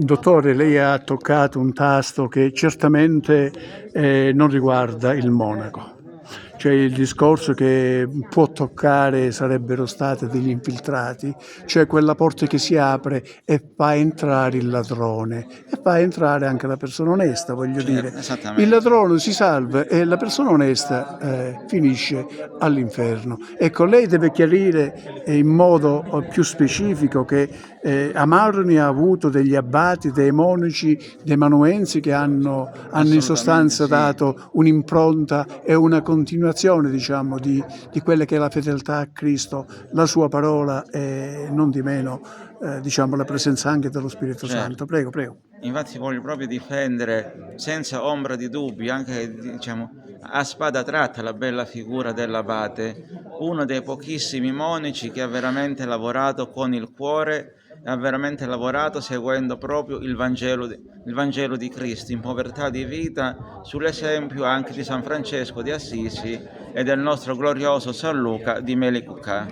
Dottore, lei ha toccato un tasto che certamente non riguarda il monaco. Cioè il discorso che può toccare sarebbero stati degli infiltrati, cioè quella porta che si apre e fa entrare il ladrone e fa entrare anche la persona onesta, voglio dire. Certo, Il esattamente. ladrone si salva e la persona onesta finisce all'inferno. Ecco, lei deve chiarire in modo più specifico che Amarni ha avuto degli abbati, dei monaci, dei manuensi che hanno in Assolutamente sostanza sì. dato un'impronta e una continuazione, diciamo, di quella che è la fedeltà a Cristo, la sua parola e non di meno, diciamo, la presenza anche dello Spirito Certo. Santo. Prego, prego. Infatti voglio proprio difendere senza ombra di dubbio, anche diciamo a spada tratta, la bella figura dell'abate, uno dei pochissimi monaci che ha veramente lavorato con il cuore e ha veramente lavorato seguendo proprio il Vangelo di Cristo in povertà di vita, sull'esempio anche di San Francesco di Assisi e del nostro glorioso San Luca di Melicucà.